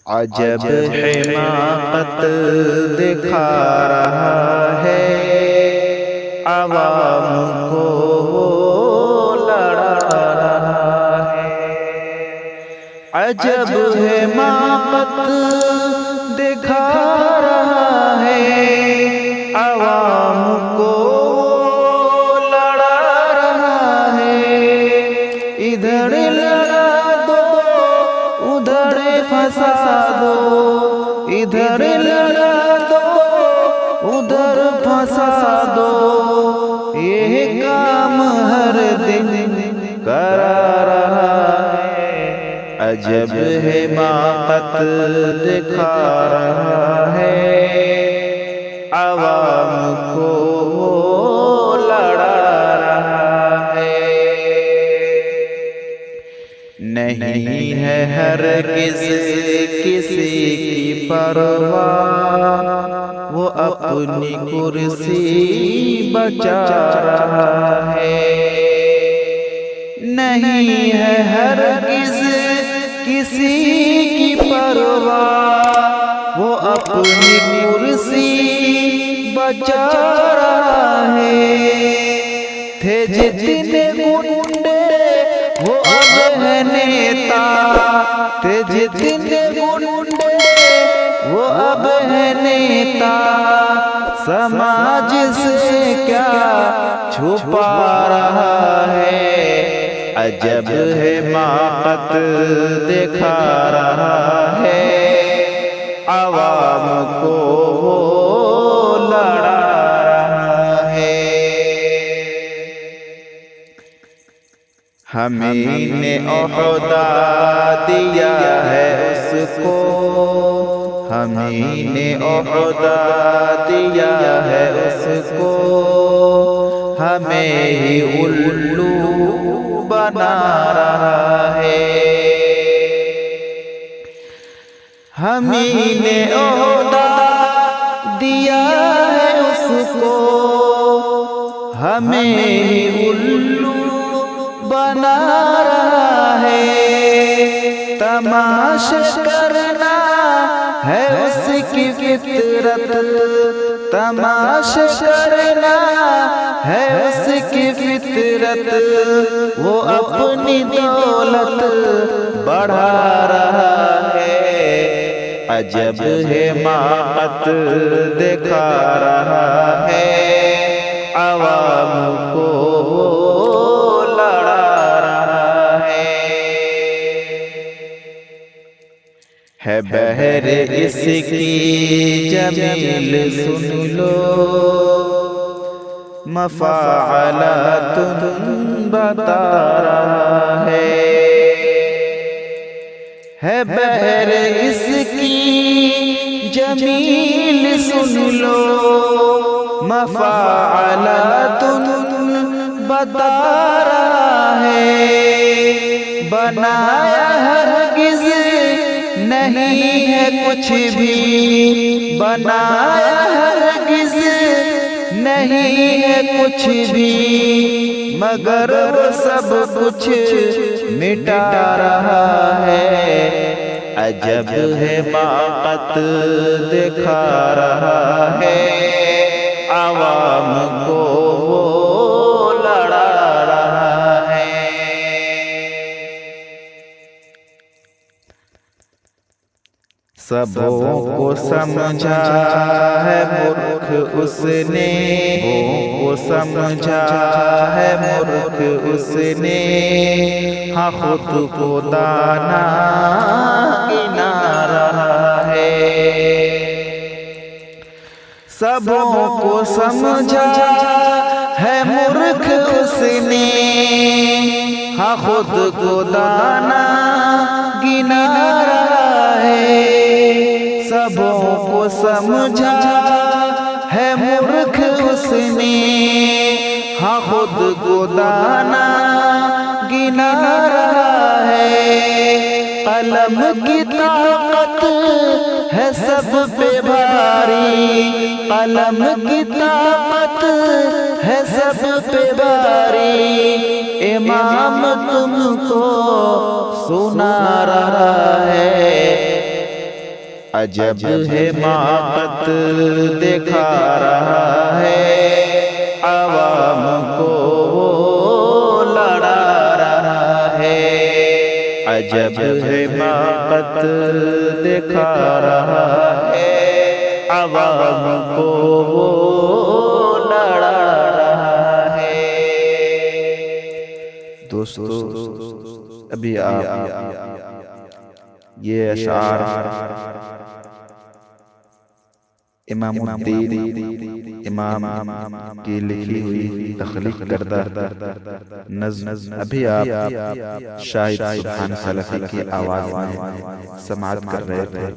अजब हिमाकत दिखा रहा है, आवाम को लड़ा रहा है। अजब हिमाकत दिखा रहा है, आवाम को लड़ा रहा है। इधर लड़ा दो उधर फंसा दो, इधर लड़ा दो उधर फंसा दो, ये काम हर दिन करा रहा है। अजब हिमाकत दिखा रहा है, आवाम को लड़ा रहा है। नहीं है हरगिज़ किसी की परवाह, वो अपनी कुर्सी बचा रहा है। नहीं है हरगिज़ किसी की परवाह, वो अपनी कुर्सी बचा रहा है। थे जितने गुंडे वो अब है नेता, थे जितने गुंडे वो अब है नेता। समाज से क्या छुपा रहा है, अजब हिमाकत दिखा रहा है, आवाम को लड़ा रहा है। हमने ओहदा दिया है उसको, हमने ओहदा दिया है उसको, हमें ही उल्लू बना रहा है। हमने ओहदा दिया है उसको, हमें ही उल्लू बना रहा है। तमाशा करना है उसकी फितरत, तमाशा करना है उसकी फितरत। वो अपनी दौलत बढ़ा रहा है, अजब हिमाकत दिखा रहा है, आवाम को है। बहर इसकी जमील सुन लो, मफ़ाअलातुन बता रहा है। बहर इसकी जमील सुन लो, मफ़ाअलातुन बता रहा है। बनाया हरगिज़ नहीं है कुछ भी, बनाया हरगिज़ नहीं है कुछ भी, मगर वो सब कुछ मिटा रहा है। अजब हिमाकत दिखा रहा है, आवाम को लड़ा रहा है। सबों को समझा है मूर्ख उसने, सबों को समझा है मूर्ख उसने, हाँ खुद को दाना गिना रहा है। सबों को समझा है मूर्ख उसने, हाँ खुद को दाना गिना रहा है। सबों को समझा है मूर्ख उसने, हाँ खुद को दाना गिना रहा है। कलम की ताकत है सब पे भारी, कलम की ताकत है सब पे भारी। इमाम तुमको सुना रहा है, अजब है माकत दिखा रहा है, आवाम को वो लड़ा रहा है। अजब है माकत दिखा रहा है, आवाम को वो लड़ा रहा है। दोस्तों अभी आप ये अशार इमामुद्दीन इमाम की लिखी हुई तख्लीक करदा नज़्म अभी आप शाहिद सुभान सलफ़ी की आवाज़ में समाअत कर रहे थे।